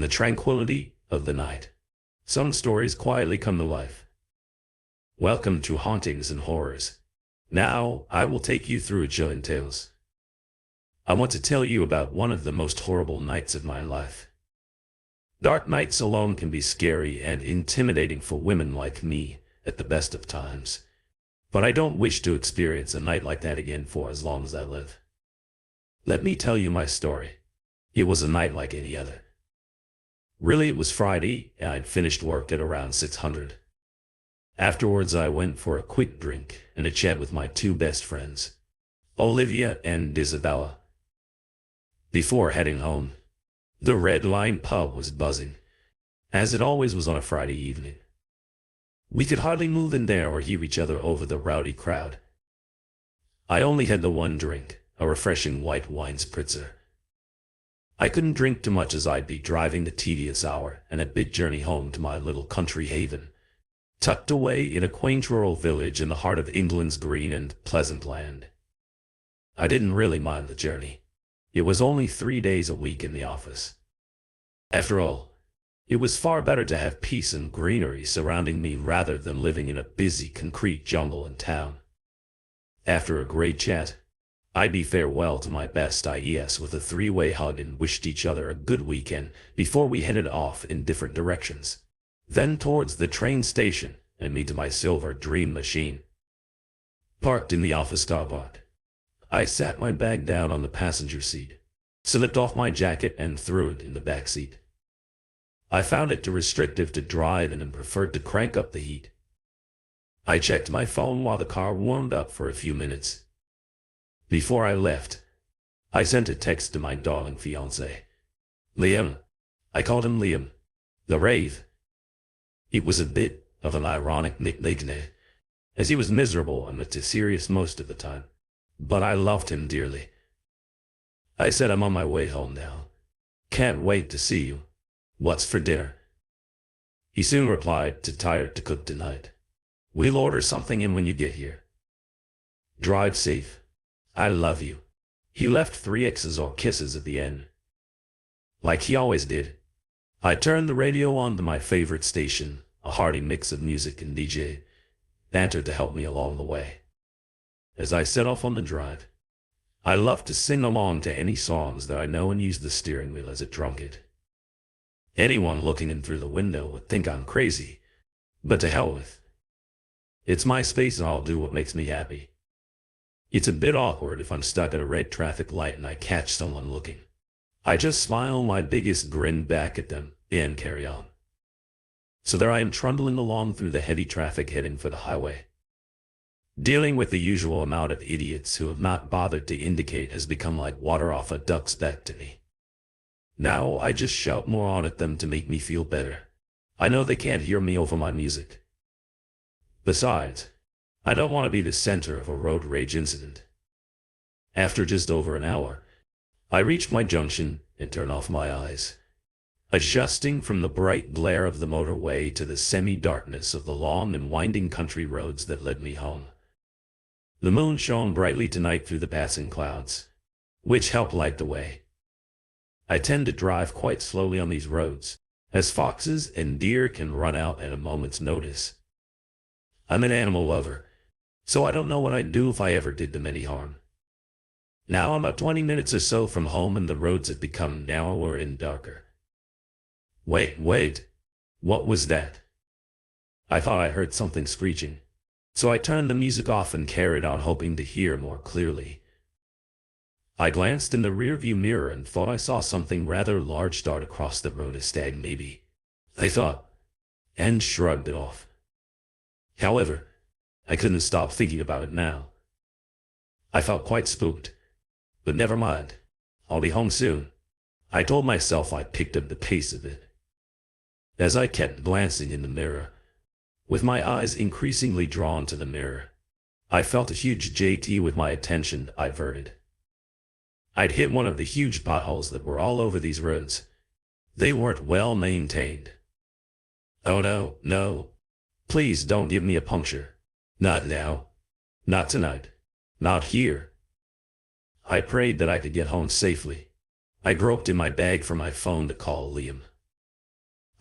the tranquility of the night, some stories quietly come to life. Welcome to Hauntings and Horrors. Now, I will take you through a chilling tales. I want to tell you about one of the most horrible nights of my life. Dark nights alone can be scary and intimidating for women like me at the best of times. But I don't wish to experience a night like that again for as long as I live. Let me tell you my story. It was a night like any other. Really, it was Friday, and I'd finished work at around 600. Afterwards, I went for a quick drink and a chat with my two best friends, Olivia and Isabella. Before heading home, the Red Line pub was buzzing, as it always was on a Friday evening. We could hardly move in there or hear each other over the rowdy crowd. I only had the one drink, a refreshing white wine spritzer. I couldn't drink too much as I'd be driving the tedious hour and a bit journey home to my little country haven, tucked away in a quaint rural village in the heart of England's green and pleasant land. I didn't really mind the journey. It was only 3 days a week in the office. After all, it was far better to have peace and greenery surrounding me rather than living in a busy concrete jungle in town. After a great chat, I bid farewell to my best IES with a three-way hug and wished each other a good weekend before we headed off in different directions, then towards the train station and me to my silver dream machine. Parked in the office car park, I sat my bag down on the passenger seat, slipped off my jacket and threw it in the back seat. I found it too restrictive to drive and preferred to crank up the heat. I checked my phone while the car warmed up for a few minutes. Before I left, I sent a text to my darling fiancé, Liam. I called him Liam, the Rave. It was a bit of an ironic nickname, as he was miserable and serious most of the time, but I loved him dearly. I said I'm on my way home now. Can't wait to see you. What's for dinner? He soon replied, too tired to cook tonight. We'll order something in when you get here. Drive safe. I love you. He left 3 X's or kisses at the end. Like he always did, I turned the radio on to my favorite station, a hearty mix of music and DJ banter to help me along the way. As I set off on the drive, I love to sing along to any songs that I know and use the steering wheel as a drum-kit. Anyone looking in through the window would think I'm crazy, but to hell with. It's my space and I'll do what makes me happy. It's a bit awkward if I'm stuck at a red traffic light and I catch someone looking. I just smile my biggest grin back at them and carry on. So there I am trundling along through the heady traffic heading for the highway. Dealing with the usual amount of idiots who have not bothered to indicate has become like water off a duck's back to me. Now I just shout more on at them to make me feel better. I know they can't hear me over my music. Besides, I don't want to be the center of a road rage incident. After just over an hour, I reach my junction and turn off my eyes, adjusting from the bright glare of the motorway to the semi-darkness of the long and winding country roads that led me home. The moon shone brightly tonight through the passing clouds, which helped light the way. I tend to drive quite slowly on these roads, as foxes and deer can run out at a moment's notice. I'm an animal lover, so I don't know what I'd do if I ever did them any harm. Now I'm about 20 minutes or so from home and the roads have become narrower and darker. Wait, what was that? I thought I heard something screeching, so I turned the music off and carried on hoping to hear more clearly. I glanced in the rearview mirror and thought I saw something rather large dart across the road, a stag maybe, I thought, and shrugged it off. However, I couldn't stop thinking about it now. I felt quite spooked, but never mind. I'll be home soon. I told myself. I picked up the pace of it. As I kept glancing in the mirror, with my eyes increasingly drawn to the mirror, I felt a huge JT with my attention diverted. I'd hit one of the huge potholes that were all over these roads. They weren't well maintained. Oh no. Please don't give me a puncture. Not now. Not tonight. Not here. I prayed that I could get home safely. I groped in my bag for my phone to call Liam.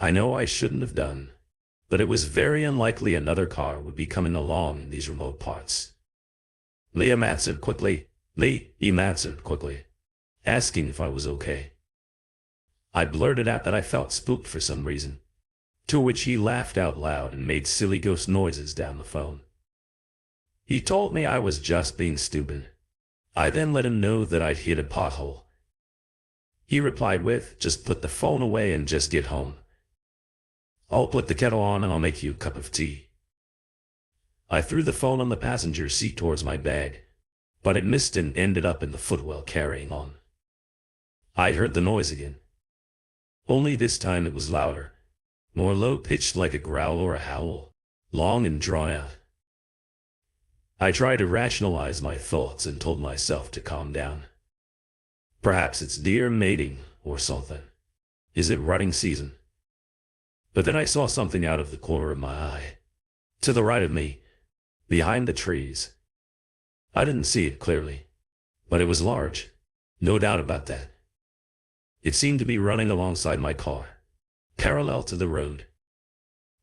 I know I shouldn't have done, but it was very unlikely another car would be coming along in these remote parts. Liam answered quickly, asking if I was okay. I blurted out that I felt spooked for some reason, to which he laughed out loud and made silly ghost noises down the phone. He told me I was just being stupid. I then let him know that I'd hit a pothole. He replied with, "Just put the phone away and just get home. I'll put the kettle on and I'll make you a cup of tea." I threw the phone on the passenger seat towards my bag, but it missed and ended up in the footwell carrying on. I heard the noise again. Only this time it was louder, more low-pitched like a growl or a howl, long and drawn out. I tried to rationalize my thoughts and told myself to calm down. Perhaps it's deer mating or something. Is it rutting season? But then I saw something out of the corner of my eye, to the right of me, behind the trees. I didn't see it clearly, but it was large, no doubt about that. It seemed to be running alongside my car, parallel to the road.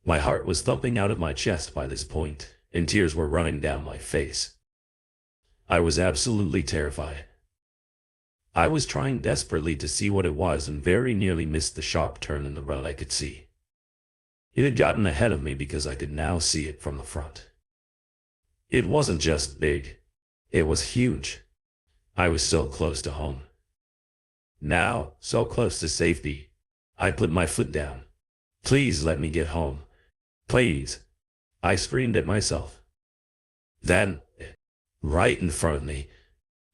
My heart was thumping out of my chest by this point, and tears were running down my face. I was absolutely terrified. I was trying desperately to see what it was and very nearly missed the sharp turn in the road I could see. It had gotten ahead of me because I could now see it from the front. It wasn't just big, it was huge. I was so close to home. Now, so close to safety. I put my foot down. "Please let me get home. Please," I screamed at myself. Then, right in front of me,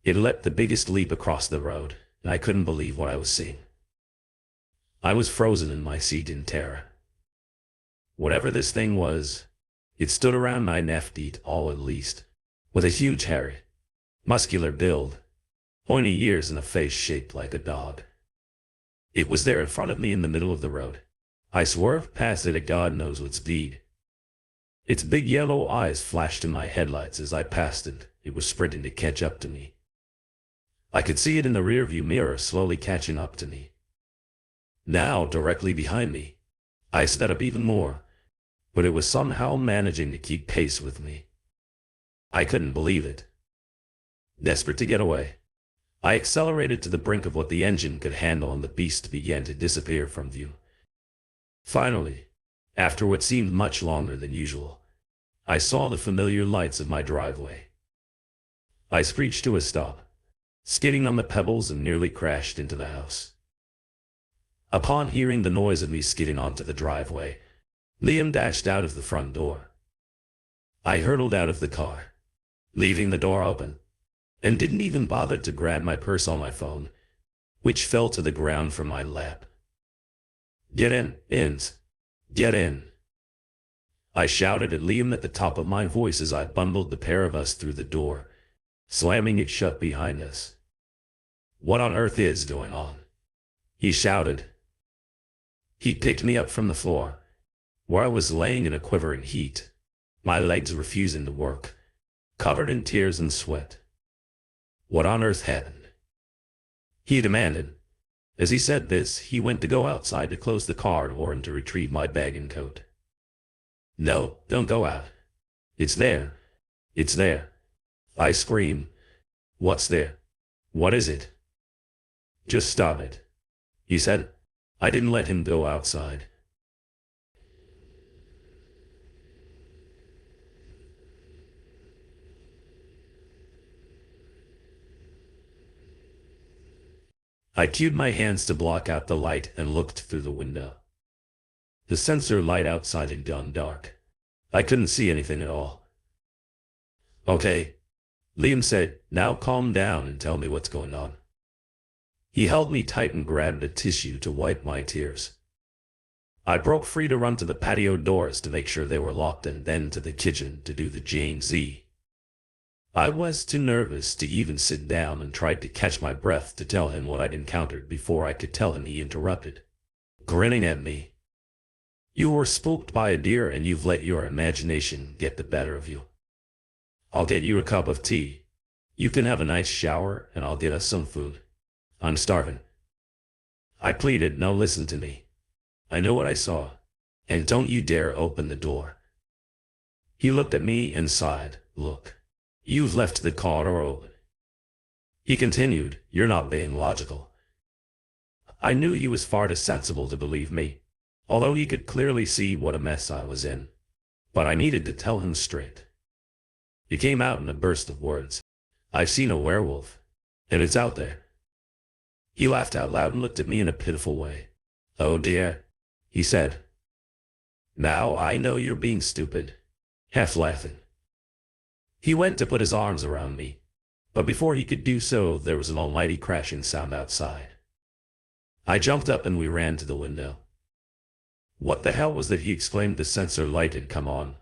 it let the biggest leap across the road, and I couldn't believe what I was seeing. I was frozen in my seat in terror. Whatever this thing was, it stood around 9 feet tall at least, with a huge hairy, muscular build, pointy ears and a face shaped like a dog. It was there in front of me in the middle of the road. I swerved past it at God knows what speed. Its big yellow eyes flashed in my headlights as I passed it. It was sprinting to catch up to me. I could see it in the rearview mirror slowly catching up to me. Now, directly behind me, I sped up even more, but it was somehow managing to keep pace with me. I couldn't believe it. Desperate to get away, I accelerated to the brink of what the engine could handle and the beast began to disappear from view. Finally, after what seemed much longer than usual, I saw the familiar lights of my driveway. I screeched to a stop, skidding on the pebbles and nearly crashed into the house. Upon hearing the noise of me skidding onto the driveway, Liam dashed out of the front door. I hurtled out of the car, leaving the door open, and didn't even bother to grab my purse on my phone, which fell to the ground from my lap. "Get in, Inns. Get in." I shouted at Liam at the top of my voice as I bundled the pair of us through the door, slamming it shut behind us. "What on earth is going on?" he shouted. He picked me up from the floor, where I was laying in a quivering heat, my legs refusing to work, covered in tears and sweat. "What on earth happened?" he demanded. As he said this, he went to go outside to close the car door and to retrieve my bag and coat. "No, don't go out. It's there. It's there," I screamed. "What's there? What is it?" "Just stop it," he said. I didn't let him go outside. I cued my hands to block out the light and looked through the window. The sensor light outside had gone dark. I couldn't see anything at all. "Okay," Liam said. "Now calm down and tell me what's going on." He held me tight and grabbed a tissue to wipe my tears. I broke free to run to the patio doors to make sure they were locked and then to the kitchen to do the Jane Z. I was too nervous to even sit down and tried to catch my breath to tell him what I'd encountered before I could tell him. He interrupted, grinning at me. "You were spooked by a deer and you've let your imagination get the better of you. I'll get you a cup of tea. You can have a nice shower and I'll get us some food. I'm starving." I pleaded. "No, listen to me. I know what I saw, and don't you dare open the door. He looked at me and sighed. Look, you've left the car door open. He continued, you're not being logical. I knew he was far too sensible to believe me, although he could clearly see what a mess I was in. But I needed to tell him straight. He came out in a burst of words. I've seen a werewolf, and it's out there. He laughed out loud and looked at me in a pitiful way. Oh dear, he said. Now I know you're being stupid. Half laughing. He went to put his arms around me, but before he could do so, there was an almighty crashing sound outside. I jumped up and we ran to the window. What the hell was that? He exclaimed. The sensor light had come on,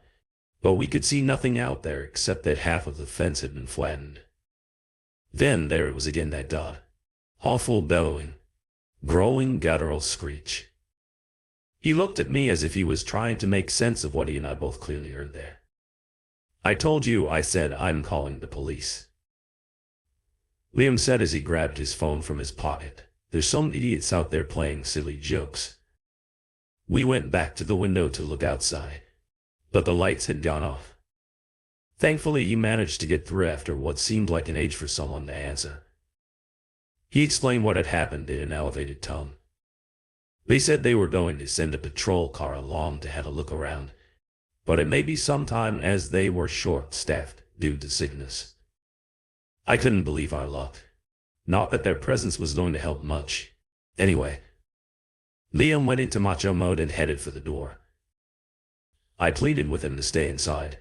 but we could see nothing out there except that half of the fence had been flattened. Then there it was again, that awful bellowing, growling guttural screech. He looked at me as if he was trying to make sense of what he and I both clearly heard there. I told you, I said, I'm calling the police. Liam said as he grabbed his phone from his pocket. There's some idiots out there playing silly jokes. We went back to the window to look outside, but the lights had gone off. Thankfully, he managed to get through after what seemed like an age for someone to answer. He explained what had happened in an elevated tone. They said they were going to send a patrol car along to have a look around, but it may be some time as they were short-staffed due to sickness. I couldn't believe our luck. Not that their presence was going to help much. Anyway, Liam went into macho mode and headed for the door. I pleaded with him to stay inside,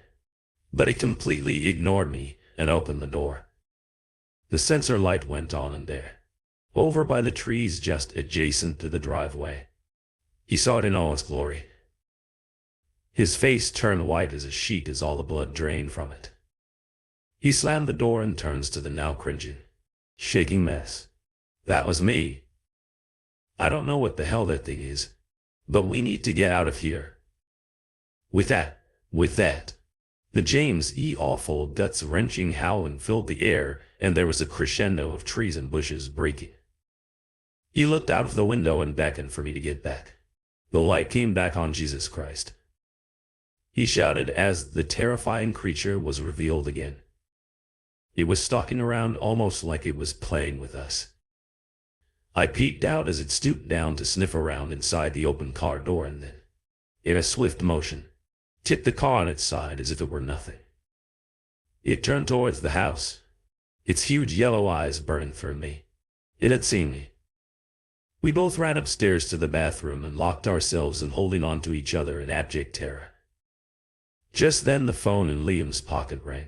but he completely ignored me and opened the door. The sensor light went on in there, over by the trees just adjacent to the driveway. He saw it in all its glory. His face turned white as a sheet as all the blood drained from it. He slammed the door and turns to the now cringing, shaking mess. That was me. I don't know what the hell that thing is, but we need to get out of here. With that, the James E. awful guts-wrenching howling filled the air, and there was a crescendo of trees and bushes breaking. He looked out of the window and beckoned for me to get back. The light came back on. Jesus Christ, he shouted as the terrifying creature was revealed again. It was stalking around almost like it was playing with us. I peeked out as it stooped down to sniff around inside the open car door and then, in a swift motion, tipped the car on its side as if it were nothing. It turned towards the house, its huge yellow eyes burning for me. It had seen me. We both ran upstairs to the bathroom and locked ourselves in, holding on to each other in abject terror. Just then the phone in Liam's pocket rang.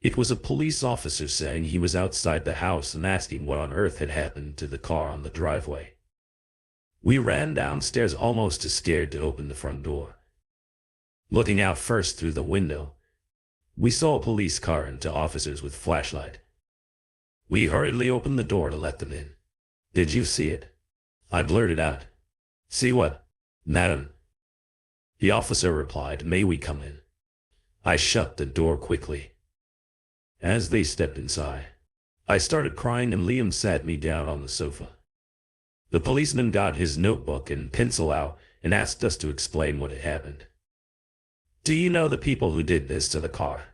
It was a police officer saying he was outside the house and asking what on earth had happened to the car on the driveway. We ran downstairs, almost too scared to open the front door. Looking out first through the window, we saw a police car and two officers with flashlight. We hurriedly opened the door to let them in. Did you see it? I blurted out. See what, madam? The officer replied, may we come in? I shut the door quickly. As they stepped inside, I started crying and Liam sat me down on the sofa. The policeman got his notebook and pencil out and asked us to explain what had happened. Do you know the people who did this to the car?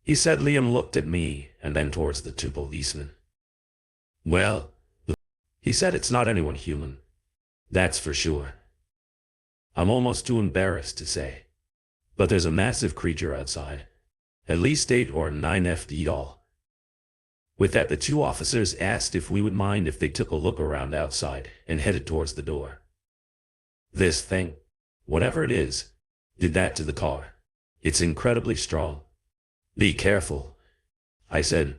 He said. Liam looked at me and then towards the two policemen. Well, he said, it's not anyone human. That's for sure. I'm almost too embarrassed to say, but there's a massive creature outside. At least 8 or 9 feet tall. With that, the two officers asked if we would mind if they took a look around outside and headed towards the door. This thing, whatever it is, did that to the car. It's incredibly strong. Be careful, I said.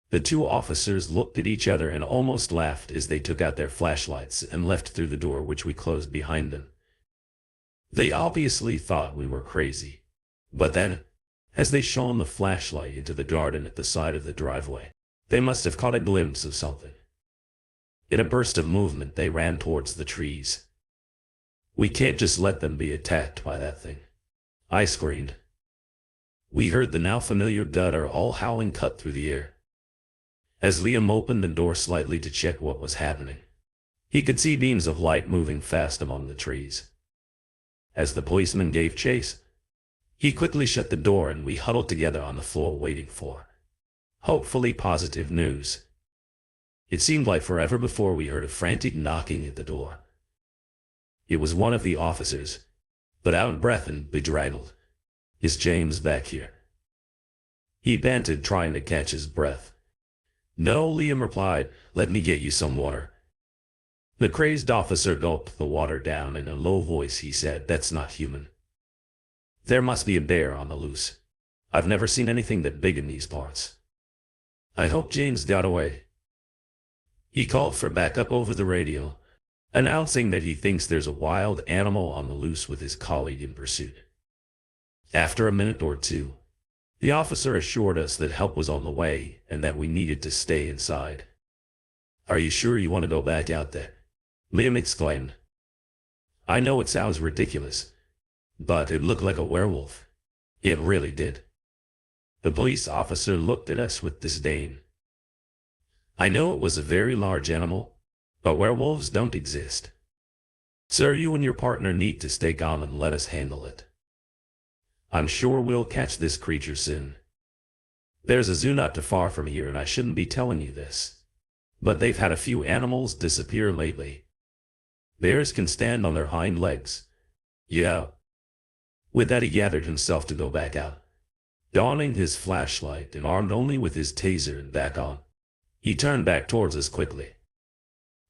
The two officers looked at each other and almost laughed as they took out their flashlights and left through the door, which we closed behind them. They obviously thought we were crazy, but then, as they shone the flashlight into the garden at the side of the driveway, they must have caught a glimpse of something. In a burst of movement, they ran towards the trees. We can't just let them be attacked by that thing, I screamed. We heard the now familiar gutter all howling cut through the air. As Liam opened the door slightly to check what was happening, He could see beams of light moving fast among the trees. As the policeman gave chase, he quickly shut the door and we huddled together on the floor waiting for, hopefully, positive news. It seemed like forever before we heard a frantic knocking at the door. It was one of the officers, but out of breath and bedraggled. "Is James back here?" He panted, trying to catch his breath. "No," Liam replied. "Let me get you some water." The crazed officer gulped the water down. In a low voice he said, "That's not human. There must be a bear on the loose. I've never seen anything that big in these parts. I hope James got away." He called for backup over the radio, announcing that he thinks there's a wild animal on the loose with his colleague in pursuit. After a minute or two, the officer assured us that help was on the way and that we needed to stay inside. "Are you sure you want to go back out there?" Liam exclaimed. "I know it sounds ridiculous, but it looked like a werewolf. It really did." The police officer looked at us with disdain. "I know it was a very large animal, but werewolves don't exist. Sir, you and your partner need to stay calm and let us handle it. I'm sure we'll catch this creature soon. There's a zoo not too far from here, and I shouldn't be telling you this, but they've had a few animals disappear lately. Bears can stand on their hind legs. Yeah." With that, he gathered himself to go back out. Donning his flashlight and armed only with his taser and back on, he turned back towards us quickly.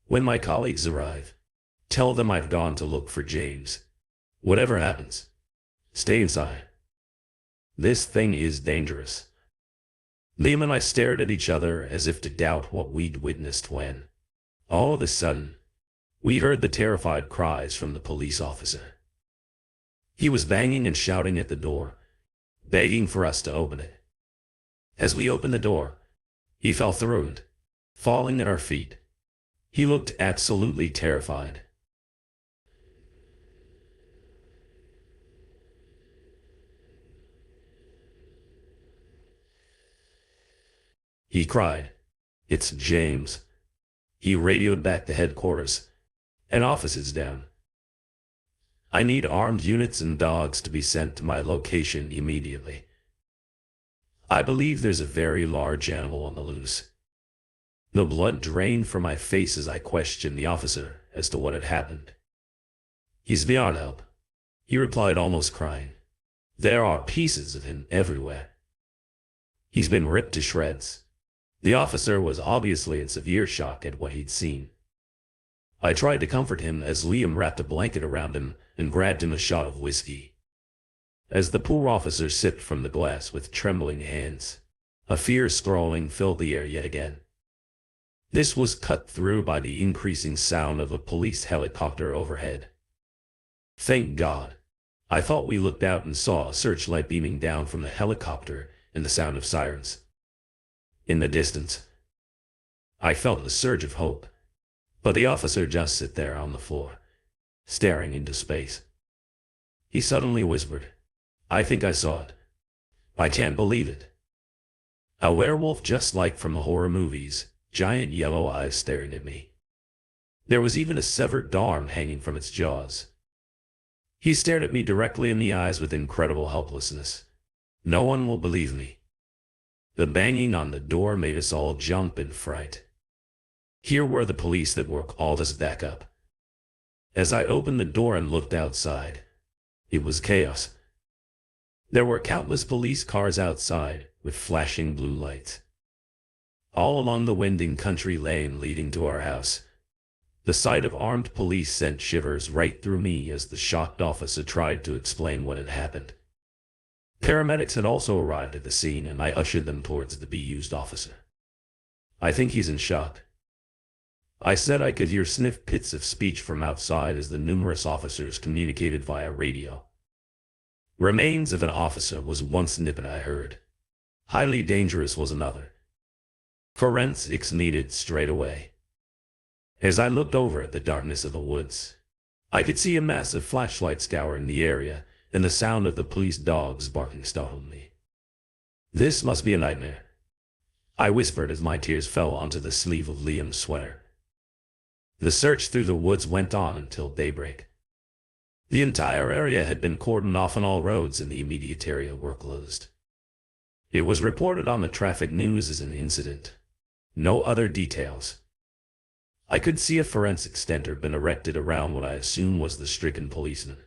"When my colleagues arrive, tell them I've gone to look for James. Whatever happens, stay inside. This thing is dangerous." Liam and I stared at each other as if to doubt what we'd witnessed when, all of a sudden, we heard the terrified cries from the police officer. He was banging and shouting at the door, begging for us to open it. As we opened the door, he fell through it, falling at our feet. He looked absolutely terrified. He cried, "It's James." He radioed back to headquarters. "An office is down. I need armed units and dogs to be sent to my location immediately. I believe there's a very large animal on the loose." The blood drained from my face as I questioned the officer as to what had happened. "He's beyond help," he replied, almost crying. "There are pieces of him everywhere. He's been ripped to shreds." The officer was obviously in severe shock at what he'd seen. I tried to comfort him as Liam wrapped a blanket around him and grabbed him a shot of whiskey. As the poor officer sipped from the glass with trembling hands, a fierce growling filled the air yet again. This was cut through by the increasing sound of a police helicopter overhead. Thank God. I thought we looked out and saw a searchlight beaming down from the helicopter and the sound of sirens. In the distance, I felt a surge of hope, but the officer just sat there on the floor, staring into space. He suddenly whispered, "I think I saw it. I can't believe it." A werewolf just like from the horror movies, giant yellow eyes staring at me. There was even a severed arm hanging from its jaws. He stared at me directly in the eyes with incredible helplessness. No one will believe me. The banging on the door made us all jump in fright. Here were the police that were called us back up. As I opened the door and looked outside, it was chaos. There were countless police cars outside with flashing blue lights. All along the winding country lane leading to our house, the sight of armed police sent shivers right through me as the shocked officer tried to explain what had happened. Paramedics had also arrived at the scene and I ushered them towards the bemused officer. "I think he's in shock." I said I could hear snippets of speech from outside as the numerous officers communicated via radio. "Remains of an officer was one snippet I heard. Highly dangerous was another. Forensics needed straight away." As I looked over at the darkness of the woods, I could see a massive flashlight scouring the area, and the sound of the police dogs barking startled me. "This must be a nightmare," I whispered as my tears fell onto the sleeve of Liam's sweater. The search through the woods went on until daybreak. The entire area had been cordoned off and all roads in the immediate area were closed. It was reported on the traffic news as an incident. No other details. I could see a forensic center been erected around what I assumed was the stricken policeman.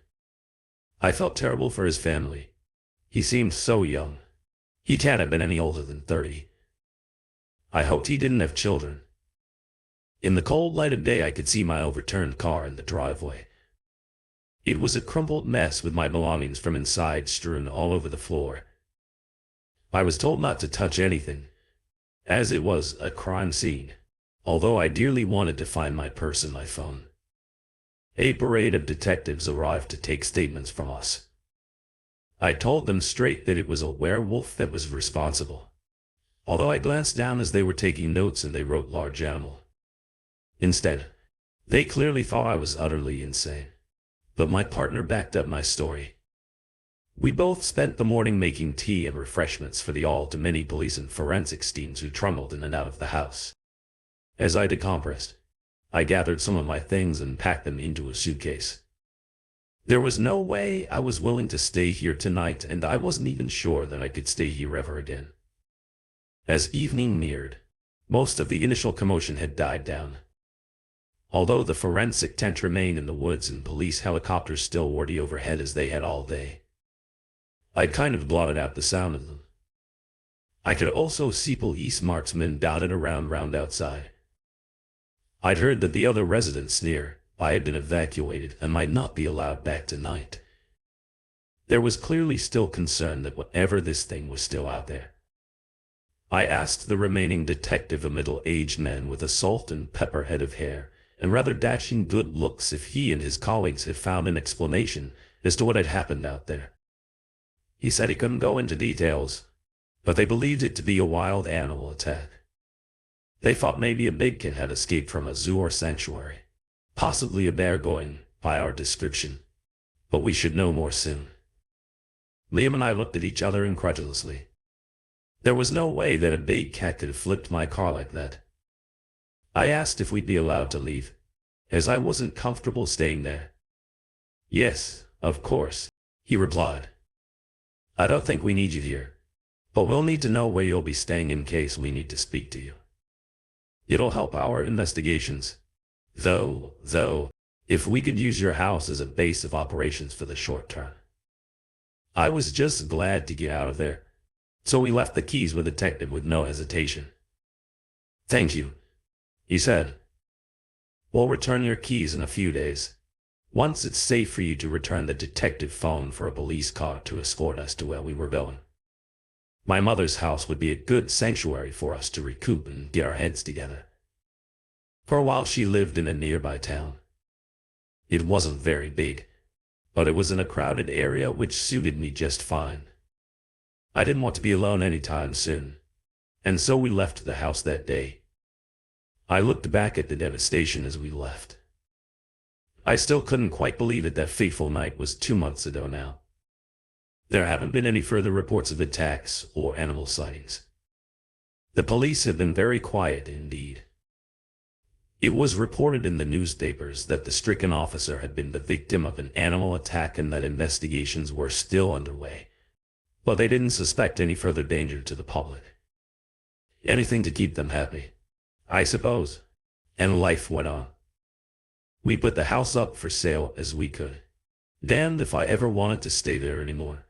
I felt terrible for his family. He seemed so young. He can't have been any older than 30. I hoped he didn't have children. In the cold light of day I could see my overturned car in the driveway. It was a crumpled mess with my belongings from inside strewn all over the floor. I was told not to touch anything, as it was a crime scene, although I dearly wanted to find my purse and my phone. A parade of detectives arrived to take statements from us. I told them straight that it was a werewolf that was responsible, although I glanced down as they were taking notes and they wrote large animal. Instead, they clearly thought I was utterly insane, but my partner backed up my story. We both spent the morning making tea and refreshments for the all-too-many police and forensics teams who trundled in and out of the house. As I decompressed, I gathered some of my things and packed them into a suitcase. There was no way I was willing to stay here tonight, and I wasn't even sure that I could stay here ever again. As evening neared, most of the initial commotion had died down. Although the forensic tent remained in the woods and police helicopters still whirred overhead as they had all day, I kind of blotted out the sound of them. I could also see police marksmen dotted around outside. I'd heard that the other residents nearby had been evacuated and might not be allowed back tonight. There was clearly still concern that whatever this thing was still out there. I asked the remaining detective, a middle-aged man with a salt and pepper head of hair and rather dashing good looks, if he and his colleagues had found an explanation as to what had happened out there. He said he couldn't go into details, but they believed it to be a wild animal attack. They thought maybe a big cat had escaped from a zoo or sanctuary, possibly a bear going by our description, but we should know more soon. Liam and I looked at each other incredulously. There was no way that a big cat could have flipped my car like that. I asked if we'd be allowed to leave, as I wasn't comfortable staying there. Yes, of course, he replied. I don't think we need you here, but we'll need to know where you'll be staying in case we need to speak to you. It'll help our investigations. Though, if we could use your house as a base of operations for the short term. I was just glad to get out of there, so we left the keys with the detective with no hesitation. Thank you, he said. We'll return your keys in a few days. Once it's safe for you to return, the detective phoned for a police car to escort us to where we were going. My mother's house would be a good sanctuary for us to recoup and get our heads together. For a while she lived in a nearby town. It wasn't very big, but it was in a crowded area which suited me just fine. I didn't want to be alone anytime soon, and so we left the house that day. I looked back at the devastation as we left. I still couldn't quite believe it that fateful night was 2 months ago now. There haven't been any further reports of attacks or animal sightings. The police have been very quiet indeed. It was reported in the newspapers that the stricken officer had been the victim of an animal attack and that investigations were still underway, but they didn't suspect any further danger to the public. Anything to keep them happy, I suppose, and life went on. We put the house up for sale as we could. Damned if I ever wanted to stay there anymore.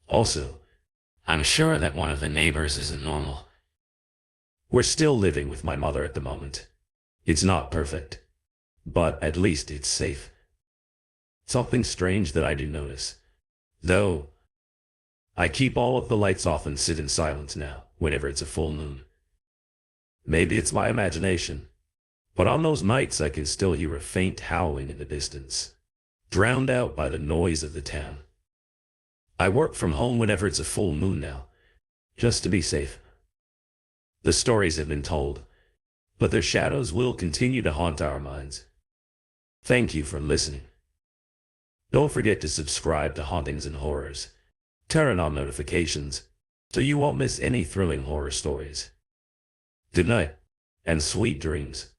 Also, I'm sure that one of the neighbors isn't normal. We're still living with my mother at the moment. It's not perfect, but at least it's safe. Something strange that I do notice, though. I keep all of the lights off and sit in silence now, whenever it's a full moon. Maybe it's my imagination, but on those nights I can still hear a faint howling in the distance, drowned out by the noise of the town. I work from home whenever it's a full moon now, just to be safe. The stories have been told, but their shadows will continue to haunt our minds. Thank you for listening. Don't forget to subscribe to Hauntings and Horrors. Turn on notifications, so you won't miss any thrilling horror stories. Good night, and sweet dreams.